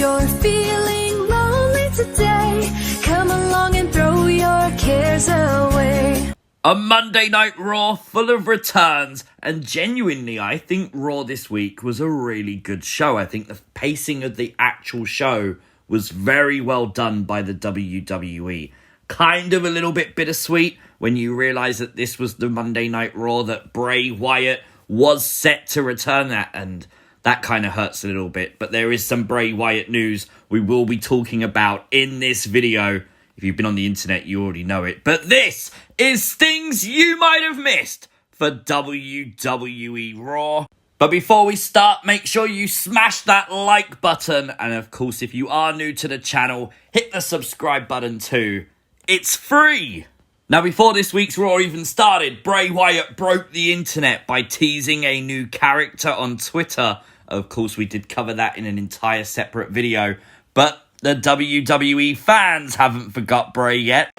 you're feeling lonely today, come along and throw your cares away. A Monday Night Raw full of returns, and genuinely I think Raw this week was a really good show. I think the pacing of the actual show was very well done by the WWE. Kind of a little bit bittersweet when you realise that this was the Monday Night Raw that Bray Wyatt was set to return at, and that kind of hurts a little bit. But there is some Bray Wyatt news we will be talking about in this video. If you've been on the internet, you already know it. But this is things you might have missed for WWE Raw. But before we start, make sure you smash that like button. And of course, if you are new to the channel, hit the subscribe button too. It's free! Now, before this week's Raw even started, Bray Wyatt broke the internet by teasing a new character on Twitter. Of course, we did cover that in an entire separate video. But the WWE fans haven't forgot Bray yet.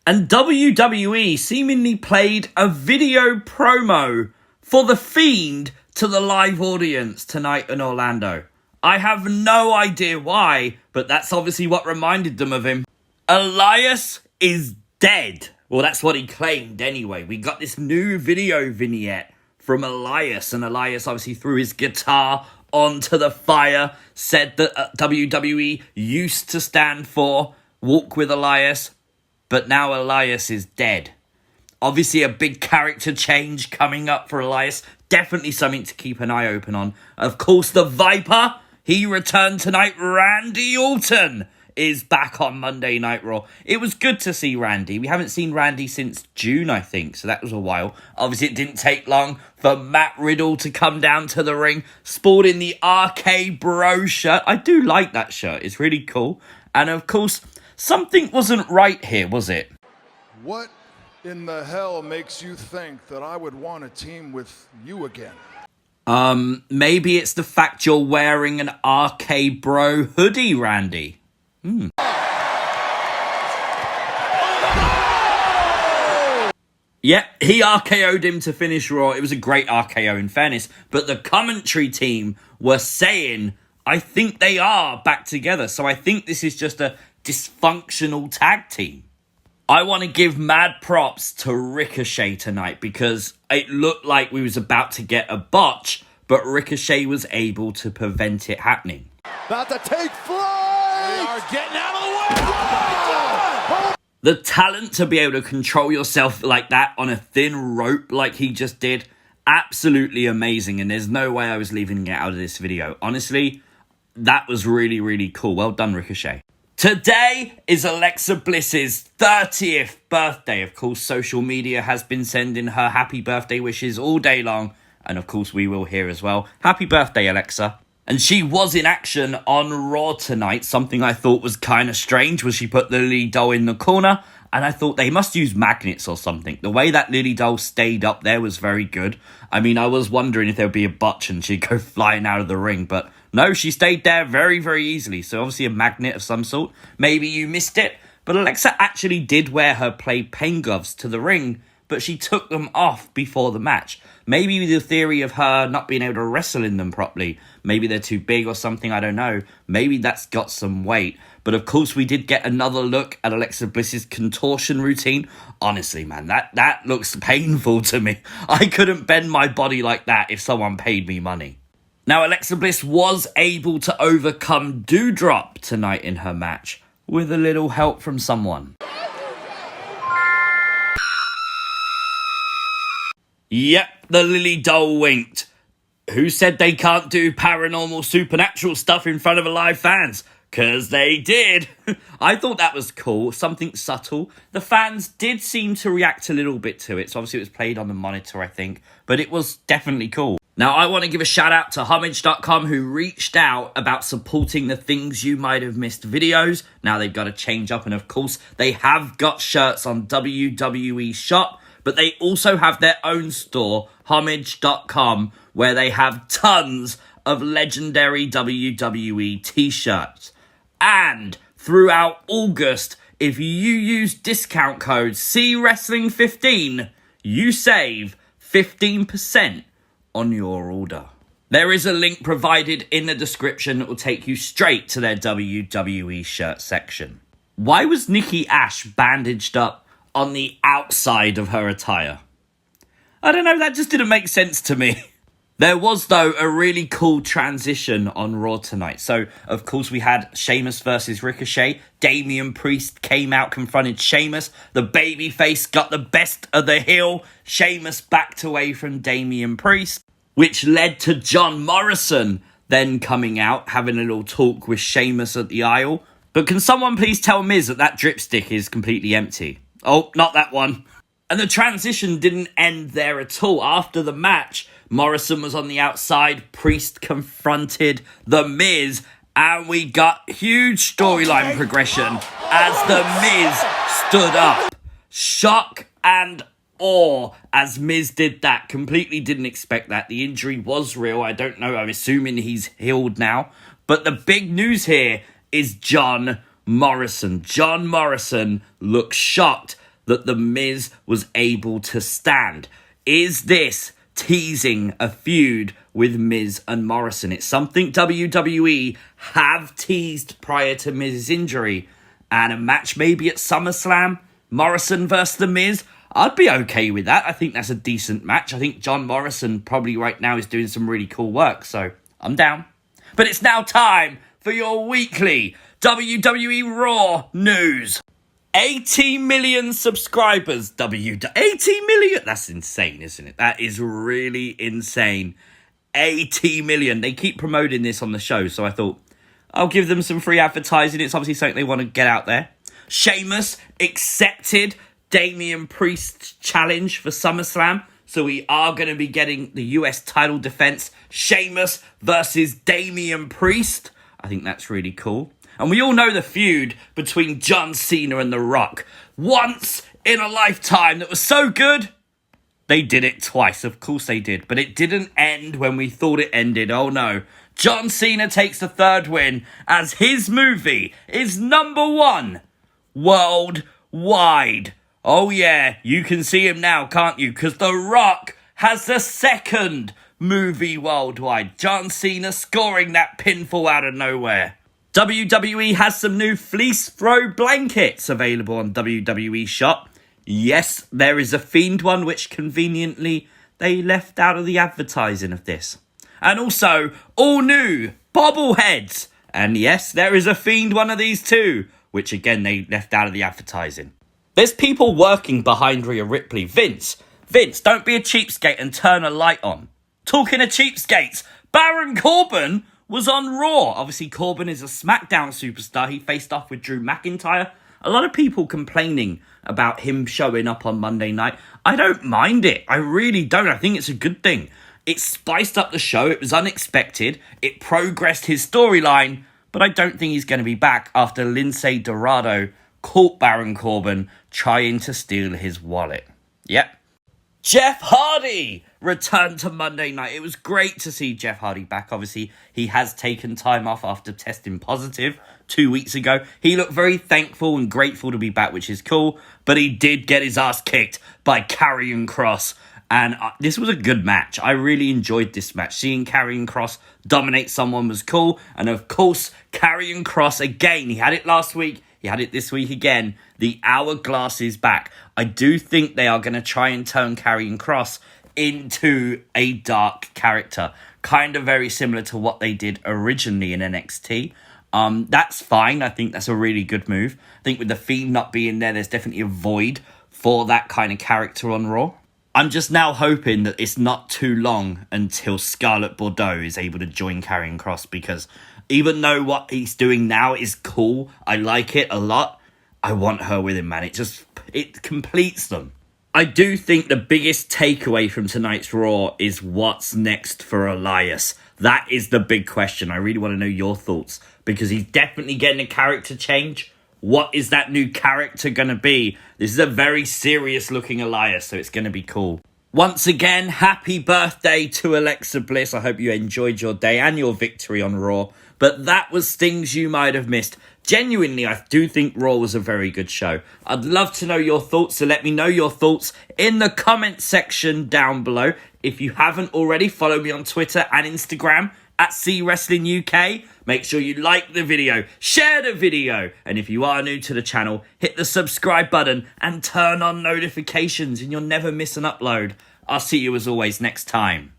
And WWE seemingly played a video promo for the Fiend to the live audience tonight in Orlando. I have no idea why, but that's obviously what reminded them of him. Elias is dead. Well, that's what he claimed anyway. We got this new video vignette from Elias, and Elias obviously threw his guitar onto the fire, said that WWE used to stand for Walk with Elias, but now Elias is dead. Obviously a big character change coming up for Elias. Definitely something to keep an eye open on. Of course, the Viper, he returned tonight. Randy Orton is back on Monday Night Raw. It was good to see Randy. We haven't seen Randy since June, I think, so that was a while. Obviously, it didn't take long for Matt Riddle to come down to the ring, sporting the RK Bro shirt. I do like that shirt. It's really cool. And of course, something wasn't right here, was it? What in the hell makes you think that I would want to team with you again? Maybe it's the fact you're wearing an RK Bro hoodie, Randy. Yep, he RKO'd him to finish Raw. It was a great RKO in fairness. But the commentary team were saying, I think they are back together. So I think this is just a dysfunctional tag team. I want to give mad props to Ricochet tonight because it looked like we was about to get a botch, but Ricochet was able to prevent it happening. About to take flight! They are getting out of the way! The talent to be able to control yourself like that on a thin rope like he just did, absolutely amazing. And there's no way I was leaving it out of this video. Honestly, that was really, really cool. Well done, Ricochet. Today is Alexa Bliss's 30th birthday. Of course, social media has been sending her happy birthday wishes all day long. And of course, we will here as well. Happy birthday, Alexa. And she was in action on Raw tonight. Something I thought was kind of strange was she put the Lilly doll in the corner. And I thought they must use magnets or something. The way that Lilly doll stayed up there was very good. I mean, I was wondering if there would be a botch and she'd go flying out of the ring. But no, she stayed there very, very easily. So obviously a magnet of some sort. Maybe you missed it. But Alexa actually did wear her pain gloves to the ring, but she took them off before the match. Maybe the theory of her not being able to wrestle in them properly. Maybe they're too big or something, I don't know. Maybe that's got some weight. But of course, we did get another look at Alexa Bliss's contortion routine. Honestly, man, that looks painful to me. I couldn't bend my body like that if someone paid me money. Now, Alexa Bliss was able to overcome Doudrop tonight in her match with a little help from someone. Yep, the Lilly doll winked. Who said they can't do paranormal supernatural stuff in front of live fans? 'Cause they did. I thought that was cool, something subtle. The fans did seem to react a little bit to it, so obviously it was played on the monitor, I think, but it was definitely cool. Now, I want to give a shout out to Homage.com who reached out about supporting the Things You Might Have Missed videos. Now they've got to change up, and of course, they have got shirts on WWE Shop, but they also have their own store, Homage.com, where they have tons of legendary WWE t-shirts. And throughout August, if you use discount code CWrestling15, you save 15% on your order. There is a link provided in the description that will take you straight to their WWE shirt section. Why was Nikki Ash bandaged up on the outside of her attire? I don't know, that just didn't make sense to me. There was, though, a really cool transition on Raw tonight. So, of course, we had Sheamus versus Ricochet. Damian Priest came out, confronted Sheamus. The babyface got the best of the heel. Sheamus backed away from Damian Priest, which led to John Morrison then coming out, having a little talk with Sheamus at the aisle. But can someone please tell Miz that that dripstick is completely empty? Oh, not that one. And the transition didn't end there at all. After the match, Morrison was on the outside, Priest confronted The Miz, and we got huge storyline progression as The Miz stood up. Shock and awe as Miz did that. Completely didn't expect that. The injury was real. I don't know. I'm assuming he's healed now. But the big news here is John Morrison. John Morrison looks shocked that The Miz was able to stand. Is this teasing a feud with Miz and Morrison? It's something WWE have teased prior to Miz's injury. And a match maybe at SummerSlam, Morrison versus The Miz, I'd be okay with that. I think that's a decent match. I think John Morrison probably right now is doing some really cool work, so I'm down. But it's now time for your weekly WWE Raw news. 80 million subscribers, 80 million? That's insane, isn't it? That is really insane. 80 million. They keep promoting this on the show, so I thought I'll give them some free advertising. It's obviously something they want to get out there. Sheamus accepted Damian Priest's challenge for SummerSlam, so we are going to be getting the US title defense, Sheamus versus Damian Priest. I think that's really cool. And we all know the feud between John Cena and The Rock. Once in a lifetime that was so good, they did it twice. Of course they did. But it didn't end when we thought it ended. Oh no. John Cena takes the third win as his movie is #1 worldwide. Oh yeah, you can see him now, can't you? Because The Rock has the second movie worldwide. John Cena scoring that pinfall out of nowhere. WWE has some new fleece throw blankets available on WWE Shop. Yes, there is a Fiend one, which conveniently they left out of the advertising of this. And also, all new bobbleheads. And yes, there is a Fiend one of these too, which again they left out of the advertising. There's people working behind Rhea Ripley. Vince, don't be a cheapskate and turn a light on. Talking of cheapskates, Baron Corbin was on Raw. Obviously, Corbin is a SmackDown superstar. He faced off with Drew McIntyre. A lot of people complaining about him showing up on Monday night. I don't mind it. I really don't. I think it's a good thing. It spiced up the show. It was unexpected. It progressed his storyline. But I don't think he's going to be back after Lindsay Dorado caught Baron Corbin trying to steal his wallet. Yep. Jeff Hardy returned to Monday night. It was great to see Jeff Hardy back. Obviously, he has taken time off after testing positive 2 weeks ago. He looked very thankful and grateful to be back, which is cool. But he did get his ass kicked by Karrion Kross. And this was a good match. I really enjoyed this match. Seeing Karrion Kross dominate someone was cool. And of course, Karrion Kross again. He had it last week. He had it this week again. The hourglass is back. I do think they are going to try and turn Karrion Kross into a dark character. Kind of very similar to what they did originally in NXT. That's fine. I think that's a really good move. I think with the Fiend not being there, there's definitely a void for that kind of character on Raw. I'm just now hoping that it's not too long until Scarlett Bordeaux is able to join Karrion Kross, because even though what he's doing now is cool, I like it a lot, I want her with him, man. It completes them. I do think the biggest takeaway from tonight's Raw is what's next for Elias. That is the big question. I really want to know your thoughts, because he's definitely getting a character change. What is that new character going to be? This is a very serious looking Elias, so it's going to be cool. Once again, happy birthday to Alexa Bliss. I hope you enjoyed your day and your victory on Raw. but that was things you might have missed. Genuinely, I do think Raw was a very good show. I'd love to know your thoughts, so let me know your thoughts in the comment section down below. If you haven't already, follow me on Twitter and Instagram at CWrestlingUK. Make sure you like the video, share the video, and if you are new to the channel, hit the subscribe button and turn on notifications and you'll never miss an upload. I'll see you as always next time.